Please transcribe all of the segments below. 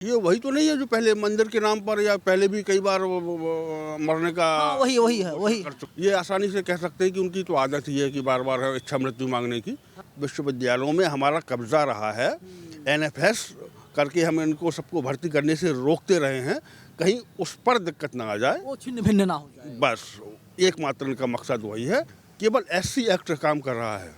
ये वही तो नहीं है जो पहले मंदिर के नाम पर या पहले भी कई बार मरने का हाँ, वही है वही। ये आसानी से कह सकते हैं कि उनकी तो आदत ही है कि बार बार इच्छा मृत्यु मांगने की। विश्वविद्यालयों में हमारा कब्जा रहा है, एनएफएस करके हम इनको सबको भर्ती करने से रोकते रहे हैं, कहीं उस पर दिक्कत ना आ जाए, वो छिन्न भिन्न ना हो जाए। बस एकमात्र इनका मकसद वही है। केवल एससी एक्ट काम कर रहा है,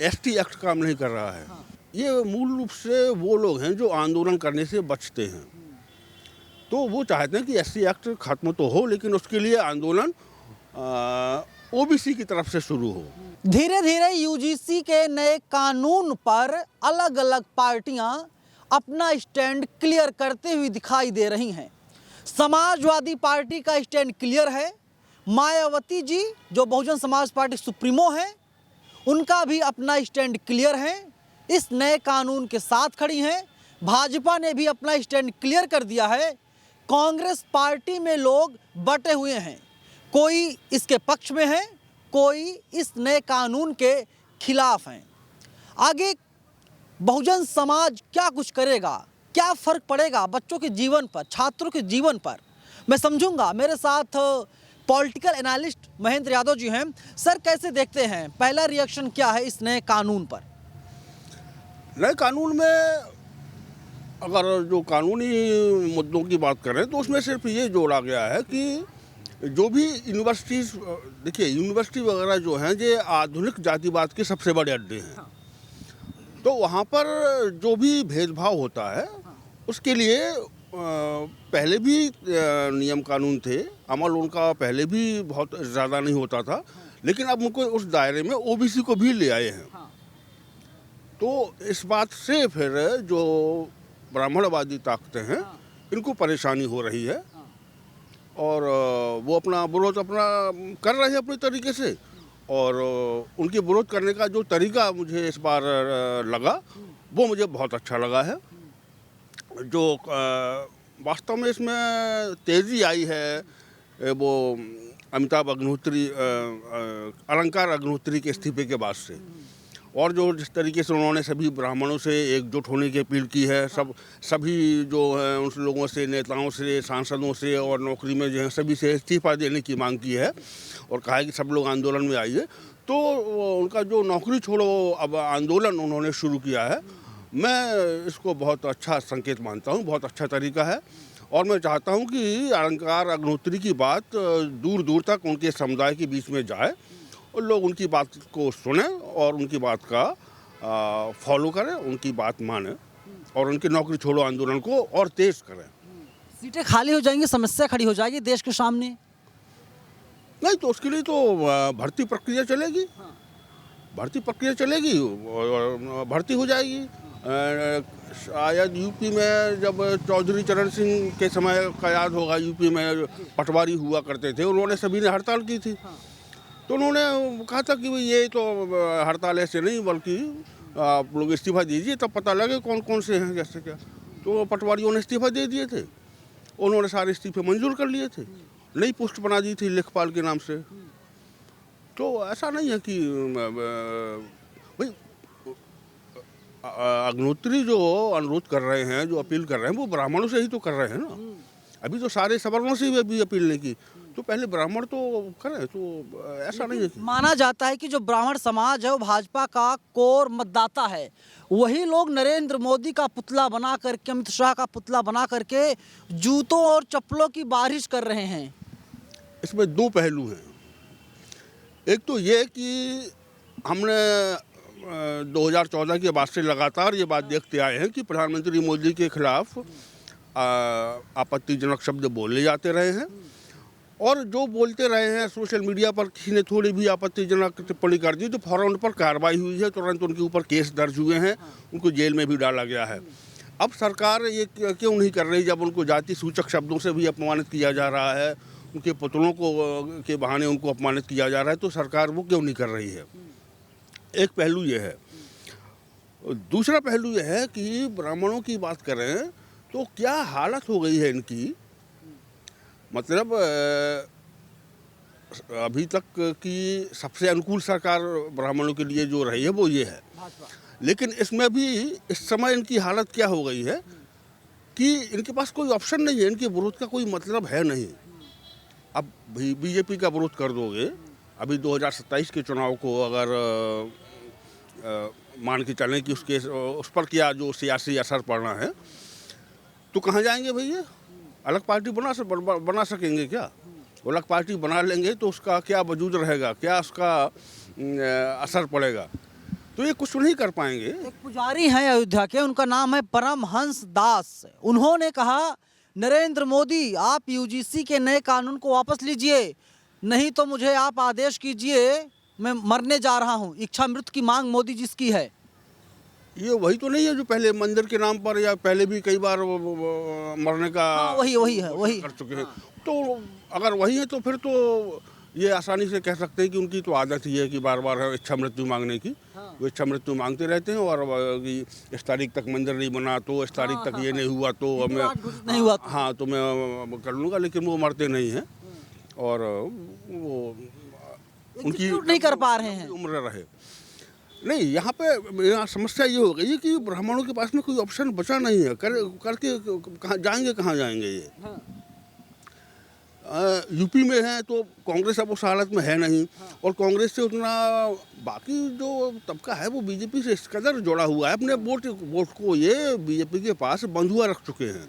एसटी एक्ट काम नहीं कर रहा है। ये मूल रूप से वो लोग हैं जो आंदोलन करने से बचते हैं, तो वो चाहते हैं कि एससी एक्ट खत्म तो हो, लेकिन उसके लिए आंदोलन ओबीसी की तरफ से शुरू हो। धीरे धीरे यूजीसी के नए कानून पर अलग अलग पार्टियां अपना स्टैंड क्लियर करते हुए दिखाई दे रही हैं। समाजवादी पार्टी का स्टैंड क्लियर है, मायावती जी जो बहुजन समाज पार्टी सुप्रीमो है, उनका भी अपना स्टैंड क्लियर है, इस नए कानून के साथ खड़ी हैं। भाजपा ने भी अपना स्टैंड क्लियर कर दिया है। कांग्रेस पार्टी में लोग बटे हुए हैं, कोई इसके पक्ष में है, कोई इस नए कानून के खिलाफ हैं। आगे बहुजन समाज क्या कुछ करेगा, क्या फ़र्क पड़ेगा बच्चों के जीवन पर, छात्रों के जीवन पर, मैं समझूंगा। मेरे साथ पॉलिटिकल एनालिस्ट महेंद्र यादव जी हैं। सर, कैसे देखते हैं, पहला रिएक्शन क्या है इस नए कानून पर? नए कानून में अगर जो कानूनी मुद्दों की बात करें तो उसमें सिर्फ ये जोड़ा गया है कि जो भी यूनिवर्सिटीज़, देखिए यूनिवर्सिटी वगैरह जो हैं ये आधुनिक जातिवाद के सबसे बड़े अड्डे हैं, तो वहाँ पर जो भी भेदभाव होता है उसके लिए पहले भी नियम कानून थे, अमल उनका पहले भी बहुत ज़्यादा नहीं होता था, लेकिन अब उनको उस दायरे में ओबीसी को भी ले आए हैं। तो इस बात से फिर जो ब्राह्मणवादी ताकतें हैं इनको परेशानी हो रही है, और वो अपना विरोध अपना कर रहे हैं अपने तरीके से, और उनके विरोध करने का जो तरीका मुझे इस बार लगा वो मुझे बहुत अच्छा लगा है। जो वास्तव में इसमें तेज़ी आई है वो अमिताभ अग्निहोत्री, अलंकार अग्निहोत्री के इस्तीफे के बाद से, और जो जिस तरीके से उन्होंने सभी ब्राह्मणों से एकजुट होने की अपील की है, सभी जो हैं उन लोगों से, नेताओं से, सांसदों से और नौकरी में जो है सभी से इस्तीफा देने की मांग की है, और कहा है कि सब लोग आंदोलन में आइए। तो उनका जो नौकरी छोड़ो अब आंदोलन उन्होंने शुरू किया है, मैं इसको बहुत अच्छा संकेत मानता हूँ, बहुत अच्छा तरीका है, और मैं चाहता हूँ कि अलंकार अग्निहोत्री की बात दूर दूर तक उनके समुदाय के बीच में जाए और लोग उनकी बात को सुने और उनकी बात का फॉलो करें, उनकी बात माने और उनके नौकरी छोड़ो आंदोलन को और तेज करें। सीटें खाली हो जाएंगी, समस्या खड़ी हो जाएगी देश के सामने। नहीं तो उसके लिए तो भर्ती प्रक्रिया चलेगी, भर्ती प्रक्रिया चलेगी और भर्ती हो जाएगी। शायद यूपी में जब चौधरी चरण सिंह के समय का याद होगा, यूपी में पटवारी हुआ करते थे, उन्होंने सभी ने हड़ताल की थी, तो उन्होंने कहा था कि भाई ये तो हड़ताल ऐसे नहीं, बल्कि आप लोग इस्तीफा दीजिए तब पता लगे कौन कौन से हैं जैसे क्या। तो पटवारियों ने इस्तीफा दे दिए थे, उन्होंने सारे इस्तीफे मंजूर कर लिए थे, नई पोस्ट बना दी थी लेखपाल के नाम से। तो ऐसा नहीं है कि भाई अग्निहोत्री जो अनुरोध कर रहे हैं, जो अपील कर रहे हैं, वो ब्राह्मणों से ही तो कर रहे हैं ना। अभी तो सारे सवर्णों से भी अपील नहीं की, तो पहले ब्राह्मण तो करें, तो ऐसा नहीं है कि माना जाता है कि जो ब्राह्मण समाज है वो भाजपा का कोर मतदाता है, वही लोग नरेंद्र मोदी का पुतला बना करके, अमित शाह का पुतला बना करके जूतों और चप्पलों की बारिश कर रहे हैं। इसमें दो पहलू हैं। एक तो ये कि हमने 2014 के बाद से लगातार ये बात देखते आए हैं कि प्रधानमंत्री मोदी के खिलाफ आपत्तिजनक शब्द बोले जाते रहे हैं, और जो बोलते रहे हैं सोशल मीडिया पर किसी ने थोड़ी भी आपत्तिजनक टिप्पणी कर दी तो फौरन उन पर कार्रवाई हुई है, तुरंत उनके ऊपर केस दर्ज हुए हैं, उनको जेल में भी डाला गया है। अब सरकार ये क्यों नहीं कर रही, जब उनको जाति सूचक शब्दों से भी अपमानित किया जा रहा है, उनके पुतलों को के बहाने उनको अपमानित किया जा रहा है, तो सरकार वो क्यों नहीं कर रही है? एक पहलू ये है। दूसरा पहलू ये है कि ब्राह्मणों की बात करें तो क्या हालत हो गई है इनकी, मतलब अभी तक की सबसे अनुकूल सरकार ब्राह्मणों के लिए जो रही है वो ये है, लेकिन इसमें भी इस समय इनकी हालत क्या हो गई है, 2014 के बाद से लगातार ये बात देखते आए हैं कि प्रधानमंत्री मोदी के खिलाफ आपत्तिजनक शब्द बोले जाते रहे हैं, और जो बोलते रहे हैं सोशल मीडिया पर किसी ने थोड़ी भी आपत्तिजनक टिप्पणी कर दी तो फौरन उन पर कार्रवाई हुई है, तुरंत उनके ऊपर केस दर्ज हुए हैं, उनको जेल में भी डाला गया है। अब सरकार ये क्यों नहीं कर रही, जब उनको जाति सूचक शब्दों से भी अपमानित किया जा रहा है, उनके पुतलों के बहाने उनको अपमानित किया जा रहा है, तो सरकार वो क्यों नहीं कर रही है? एक पहलू ये है। दूसरा पहलू ये है कि ब्राह्मणों की बात करें तो क्या हालत हो गई है इनकी, मतलब अभी तक की सबसे अनुकूल सरकार ब्राह्मणों के लिए जो रही है वो ये है, लेकिन इसमें भी कि इनके पास कोई ऑप्शन नहीं है, इनके विरोध का कोई मतलब है नहीं। अब बीजेपी का विरोध कर दोगे, अभी 2027 के चुनाव को अगर मान के चलें कि उसके उस पर क्या जो सियासी असर पड़ना है, तो कहाँ जाएंगे भैया? अलग पार्टी बना सकेंगे क्या? वो अलग पार्टी बना लेंगे तो उसका क्या वजूद रहेगा, क्या उसका असर पड़ेगा? तो ये कुछ नहीं कर पाएंगे। एक पुजारी हैं अयोध्या के, उनका नाम है परमहंस दास। उन्होंने कहा, नरेंद्र मोदी आप यूजीसी के नए कानून को वापस लीजिए, नहीं तो मुझे आप आदेश कीजिए, मैं मरने जा रहा हूं। इच्छा मृत्यु की मांग मोदी जी की है। ये वही तो नहीं है जो पहले मंदिर के नाम पर या पहले भी कई बार वो मरने का वही है, वही कर चुके हैं। तो अगर वही है तो फिर तो ये आसानी से कह सकते हैं कि उनकी तो आदत ही है कि बार बार इच्छा मृत्यु मांगने की। वो इच्छा मृत्यु मांगते रहते हैं और कि इस तारीख तक मंदिर नहीं बना तो, इस तारीख तक ये नहीं हुआ तो मैं नहीं हुआ तो। हाँ तो मैं कर लूँगा, लेकिन वो मरते नहीं हैं और वो उनकी नहीं कर पा रहे हैं। उम्र रहे नहीं। यहाँ समस्या ये हो गई है कि ब्राह्मणों के पास में कोई ऑप्शन बचा नहीं है। करके कहाँ जाएंगे ये? यूपी में है तो कांग्रेस अब उस हालत में है नहीं, और कांग्रेस से उतना बाकी जो तबका है वो बीजेपी से इस कदर जुड़ा हुआ है, अपने वोट को ये बीजेपी के पास बंधुआ रख चुके हैं।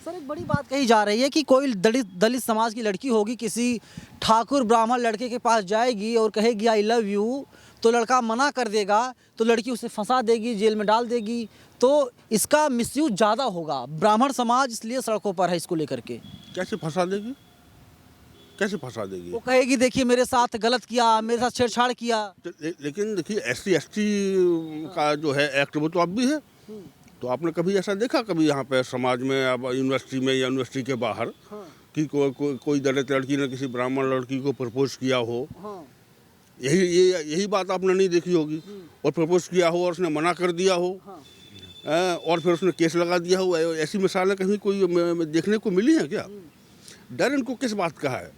सर, एक बड़ी बात कही जा रही है कि कोई दलित समाज की लड़की होगी, किसी ठाकुर ब्राह्मण लड़के के पास जाएगी और कहेगी आई लव यू, तो लड़का मना कर देगा तो लड़की उसे फंसा देगी, जेल में डाल देगी। तो इसका मिसयूज ज़्यादा होगा। ब्राह्मण समाज इसलिए सड़कों पर है इसको लेकर के। कैसे फंसा देगी? कैसे फंसा देगी? वो कहेगी देखिए मेरे साथ गलत किया, मेरे साथ छेड़छाड़ किया। लेकिन देखिए SC/ST का जो है एक्ट वो तो अब भी है। तो आपने कभी ऐसा देखा कभी यहाँ पे समाज में, अब यूनिवर्सिटी में या यूनिवर्सिटी के बाहर कि कोई दलित लड़की ने किसी ब्राह्मण लड़की को प्रपोज किया हो? यही बात आपने नहीं देखी होगी। और प्रपोज किया हो और उसने मना कर दिया हो, और फिर उसने केस लगा दिया हो। ऐसी मिसालें कहीं कोई देखने को मिली हैं क्या? डर इनको किस बात का है?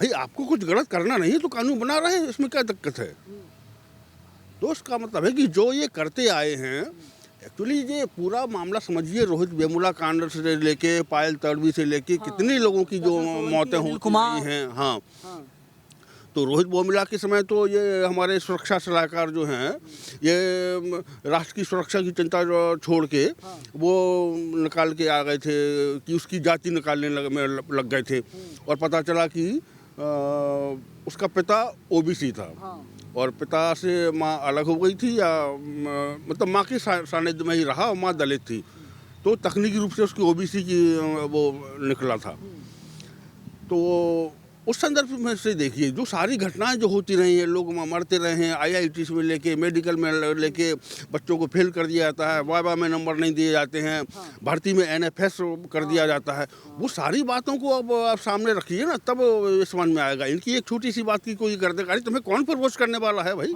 भाई आपको कुछ गलत करना नहीं है तो कानून बना रहे हैं, इसमें क्या दिक्कत है? तो उसका मतलब है कि जो ये करते आए हैं, एक्चुअली ये पूरा मामला समझिए, रोहित वेमुला कांड से लेके पायल तड़वी से लेके कितने लोगों की जो मौतें हुई हैं। हाँ, तो रोहित वेमुला के समय तो ये हमारे सुरक्षा सलाहकार जो हैं, ये राष्ट्र की सुरक्षा की चिंता छोड़ के वो निकाल के आ गए थे कि उसकी जाति निकालने लग गए थे, और पता चला कि उसका पिता OBC था और पिता से माँ अलग हो गई थी, या मतलब माँ के सानिध्य में ही रहा और माँ दलित थी, तो तकनीकी रूप से उसकी OBC की वो निकला था। तो उस संदर्भ में से देखिए जो सारी घटनाएं जो होती रही हैं, लोग मरते रहे हैं, IIT में लेके मेडिकल में लेके बच्चों को फेल कर दिया जाता है, वाइवा में नंबर नहीं दिए जाते हैं, भर्ती में NFS कर दिया जाता है। वो सारी बातों को अब आप सामने रखिए ना, तब समझ में आएगा। इनकी एक छोटी सी बात की कोई कर देगा, तुम्हें कौन प्रपोज करने वाला है भाई?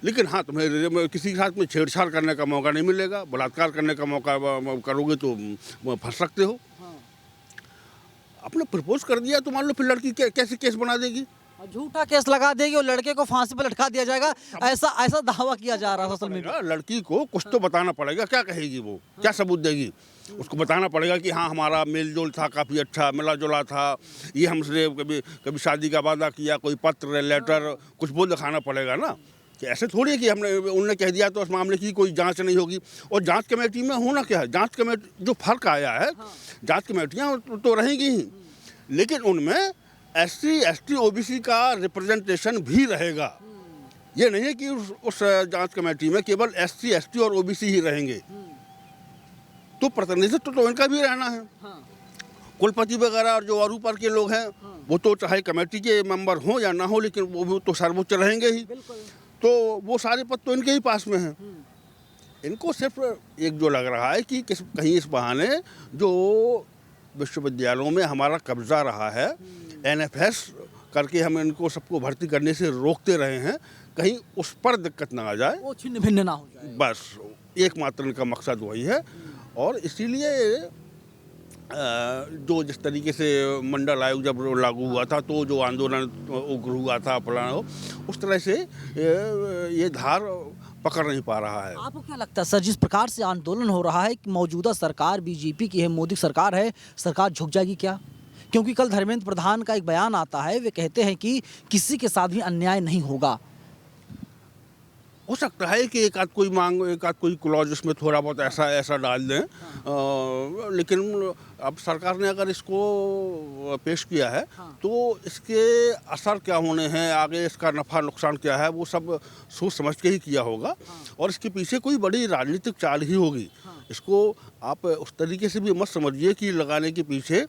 लेकिन हाँ, तुम्हें किसी के साथ में छेड़छाड़ करने का मौका नहीं मिलेगा, बलात्कार करने का मौका करोगे तो फंस सकते हो। आपने प्रपोज कर दिया तो मान लो फिर लड़की कैसे केस बना देगी? झूठा केस लगा देगी और लड़के को फांसी पर लटका दिया जाएगा, ऐसा दावा किया जा रहा है सोशल मीडिया। लड़की को कुछ तो बताना पड़ेगा, क्या कहेगी वो? क्या सबूत देगी? उसको बताना पड़ेगा कि हाँ हमारा मेल जोल था, काफ़ी अच्छा मिला जुला था, ये हमसे कभी शादी का वादा किया, कोई पत्र लेटर कुछ वो दिखाना पड़ेगा ना। कि ऐसे थोड़ी है कि उनने कह दिया तो उस मामले की कोई जांच नहीं होगी। और जांच कमेटी में होना क्या है, जांच कमेटी जो फर्क आया है, जांच कमेटियां तो रहेंगी ही, लेकिन उनमें SC/ST OBC का रिप्रेजेंटेशन भी रहेगा। ये नहीं है कि उस जांच कमेटी में केवल SC/ST और OBC ही रहेंगे। तो प्रतिनिधित्व तो इनका भी रहना है। कुलपति वगैरह और जो और ऊपर के लोग हैं वो तो चाहे कमेटी के मेंबर हों या ना हो, लेकिन वो तो सर्वोच्च रहेंगे ही। तो वो सारे पद तो इनके ही पास में हैं। इनको सिर्फ एक जो लग रहा है कि कहीं इस बहाने जो विश्वविद्यालयों में हमारा कब्जा रहा है, NFS करके हम इनको सबको भर्ती करने से रोकते रहे हैं, कहीं उस पर दिक्कत ना आ जाए, वो छिन्न भिन्न ना हो जाए, बस एकमात्र इनका मकसद वही है। और इसीलिए जो जिस तरीके से मंडल आयोग जब लागू हुआ था तो जो आंदोलन उग्र हुआ था फलाना, उस तरह से ये धार पकड़ नहीं पा रहा है। आपको क्या लगता है सर, जिस प्रकार से आंदोलन हो रहा है कि मौजूदा सरकार बीजेपी की है, मोदी सरकार है, सरकार झुक जाएगी क्या? क्योंकि कल धर्मेंद्र प्रधान का एक बयान आता है, वे कहते हैं कि किसी के साथ भी अन्याय नहीं होगा। हो सकता है कि एक आध कोई क्लॉज उसमें थोड़ा बहुत ऐसा डाल दें, लेकिन अब सरकार ने अगर इसको पेश किया है तो इसके असर क्या होने हैं, आगे इसका नफ़ा नुकसान क्या है, वो सब सोच समझ के ही किया होगा और इसके पीछे कोई बड़ी राजनीतिक चाल ही होगी। इसको आप उस तरीके से भी मत समझिए कि लगाने के पीछे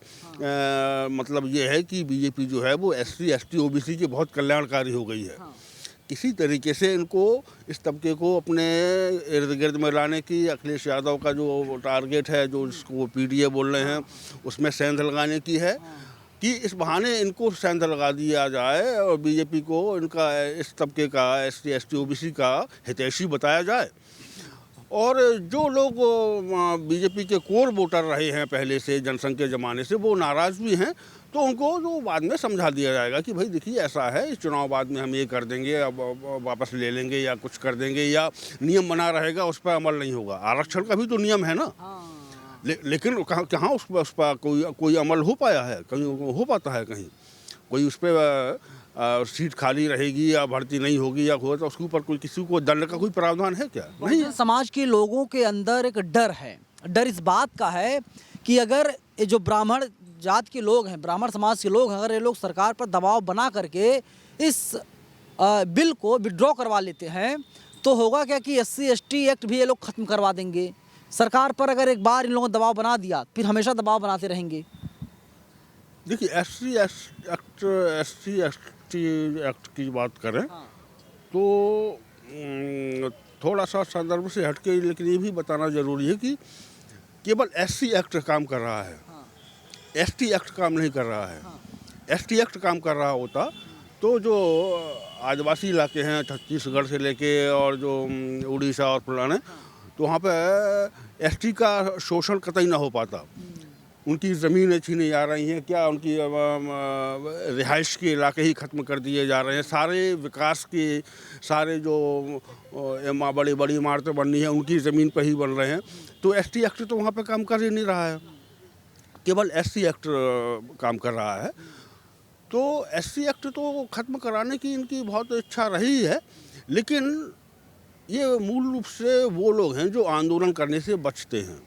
मतलब ये है कि बीजेपी जो है वो SC ST OBC की बहुत कल्याणकारी हो गई है। किसी तरीके से इनको इस तबके को अपने इर्द गिर्द में लाने की, अखिलेश यादव का जो टारगेट है, जो इसको PDA बोल रहे हैं, उसमें सेंध लगाने की है कि इस बहाने इनको सेंध लगा दिया जाए और बीजेपी को इनका इस तबके का SC ST OBC का हितैषी बताया जाए। और जो लोग बीजेपी के कोर वोटर रहे हैं पहले से, जनसंघ के ज़माने से, वो नाराज़ भी हैं, तो उनको जो बाद में समझा दिया जाएगा कि भाई देखिए ऐसा है, इस चुनाव बाद में हम ये कर देंगे, अब वापस ले लेंगे या कुछ कर देंगे, या नियम बना रहेगा उस पर अमल नहीं होगा। आरक्षण का भी तो नियम है ना। लेकिन कहाँ उस पर कोई अमल हो पाया है? कहीं हो पाता है? कहीं कोई उस पर सीट खाली रहेगी या भर्ती नहीं होगी या हो तो उसके ऊपर कोई किसी को दंड का कोई प्रावधान है क्या? नहीं। समाज के लोगों के अंदर एक डर है। डर इस बात का है कि अगर ये जो ब्राह्मण जात के लोग हैं, ब्राह्मण समाज के लोग हैं, अगर ये लोग सरकार पर दबाव बना करके इस बिल को विड्रॉ करवा लेते हैं तो होगा क्या कि SC ST एक्ट भी ये लोग ख़त्म करवा देंगे। सरकार पर अगर एक बार इन लोगों ने दबाव बना दिया फिर हमेशा दबाव बनाते रहेंगे। देखिए SC ST एक्ट की बात करें तो थोड़ा सा संदर्भ से हटके, लेकिन ये भी बताना ज़रूरी है कि केवल SC एक्ट काम कर रहा है, ST एक्ट काम नहीं कर रहा है। ST एक्ट काम कर रहा होता तो जो आदिवासी इलाके हैं छत्तीसगढ़ से लेके और जो उड़ीसा और फलाने, तो वहाँ पे ST का शोषण कतई ना हो पाता। उनकी ज़मीनें छीनी जा रही हैं, क्या उनकी रिहाइश के इलाके ही ख़त्म कर दिए जा रहे हैं, सारे विकास के सारे जो बड़ी बड़ी इमारतें बननी हैं उनकी ज़मीन पर ही बन रहे हैं। तो ST एक्ट तो वहाँ पे काम कर ही नहीं रहा है, केवल SC एक्ट काम कर रहा है। तो SC एक्ट तो ख़त्म कराने की इनकी बहुत इच्छा रही है, लेकिन ये मूल रूप से वो लोग हैं जो आंदोलन करने से बचते हैं।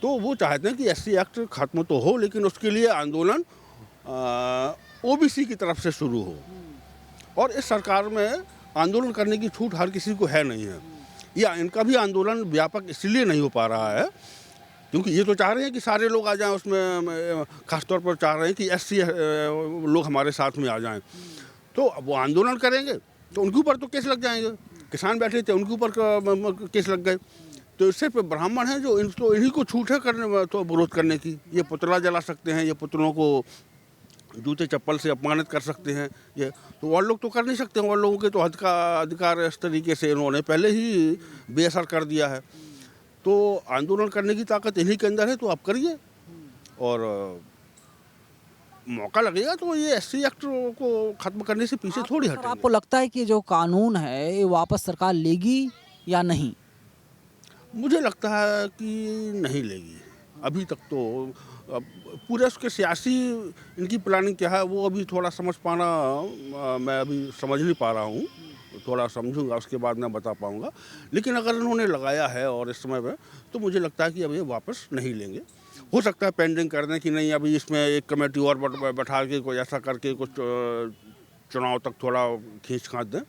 तो वो चाहते हैं कि SC एक्ट ख़त्म तो हो, लेकिन उसके लिए आंदोलन OBC की तरफ से शुरू हो। और इस सरकार में आंदोलन करने की छूट हर किसी को है नहीं है, या इनका भी आंदोलन व्यापक इसलिए नहीं हो पा रहा है क्योंकि ये तो चाह रहे हैं कि सारे लोग आ जाएं, उसमें खासतौर पर चाह रहे हैं कि SC लोग हमारे साथ में आ जाएं। तो अब वो आंदोलन करेंगे तो उनके ऊपर तो केस लग जाएंगे। किसान बैठे थे उनके ऊपर केस लग गए। तो सिर्फ ब्राह्मण हैं जो तो इन्हीं को छूट है करने तो विरोध करने की। ये पुतला जला सकते हैं, ये पुतलों को जूते चप्पल से अपमानित कर सकते हैं, ये तो और लोग तो कर नहीं सकते। और लोगों के तो हद का अधिकार इस तरीके से इन्होंने पहले ही बेअसर कर दिया है। तो आंदोलन करने की ताकत इन्हीं के अंदर है, तो आप करिए और मौका लगेगा तो ये SC एक्ट को ख़त्म करने से पीछे थोड़ी हटेंगे। आपको लगता है कि जो कानून है ये वापस सरकार लेगी या नहीं? मुझे लगता है कि नहीं लेगी। अभी तक तो पूरे उसके सियासी इनकी प्लानिंग क्या है वो अभी थोड़ा समझ पाना मैं अभी समझ नहीं पा रहा हूँ। थोड़ा समझूंगा उसके बाद मैं बता पाऊँगा। लेकिन अगर इन्होंने लगाया है और इस समय में, तो मुझे लगता है कि अब ये वापस नहीं लेंगे। हो सकता है पेंडिंग कर दें कि नहीं, अभी इसमें एक कमेटी और बैठा के कुछ ऐसा करके कुछ चुनाव तक थोड़ा खींच खांच दें।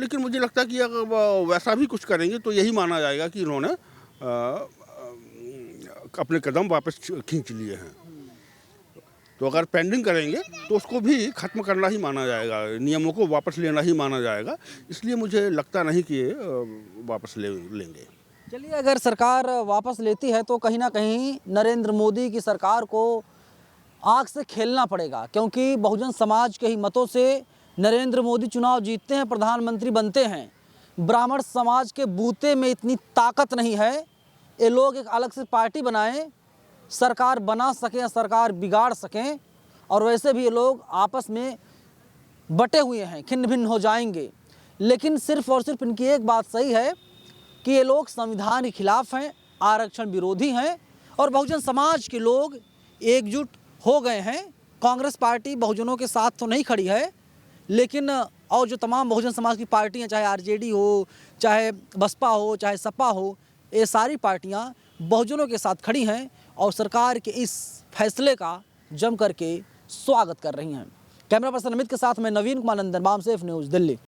लेकिन मुझे लगता है कि अगर वैसा भी कुछ करेंगे तो यही माना जाएगा कि इन्होंने अपने कदम वापस खींच लिए हैं। तो अगर पेंडिंग करेंगे तो उसको भी ख़त्म करना ही माना जाएगा, नियमों को वापस लेना ही माना जाएगा। इसलिए मुझे लगता नहीं कि वापस लेंगे। चलिए, अगर सरकार वापस लेती है तो कहीं ना कहीं नरेंद्र मोदी की सरकार को आग से खेलना पड़ेगा, क्योंकि बहुजन समाज के ही मतों से नरेंद्र मोदी चुनाव जीतते हैं, प्रधानमंत्री बनते हैं। ब्राह्मण समाज के बूते में इतनी ताकत नहीं है, ये लोग एक अलग से पार्टी बनाएं, सरकार बना सकें, सरकार बिगाड़ सकें। और वैसे भी ये लोग आपस में बटे हुए हैं, खिन्न भिन्न हो जाएंगे। लेकिन सिर्फ और सिर्फ इनकी एक बात सही है कि ये लोग संविधान के खिलाफ हैं, आरक्षण विरोधी हैं और बहुजन समाज के लोग एकजुट हो गए हैं। कांग्रेस पार्टी बहुजनों के साथ तो नहीं खड़ी है, लेकिन और जो तमाम बहुजन समाज की पार्टियां, चाहे आरजेडी हो, चाहे बसपा हो, चाहे सपा हो, ये सारी पार्टियां बहुजनों के साथ खड़ी हैं और सरकार के इस फैसले का जम करके स्वागत कर रही हैं। कैमरा पर्सन अमित के साथ मैं नवीन कुमार नंदन, बाम सेफ न्यूज़, दिल्ली।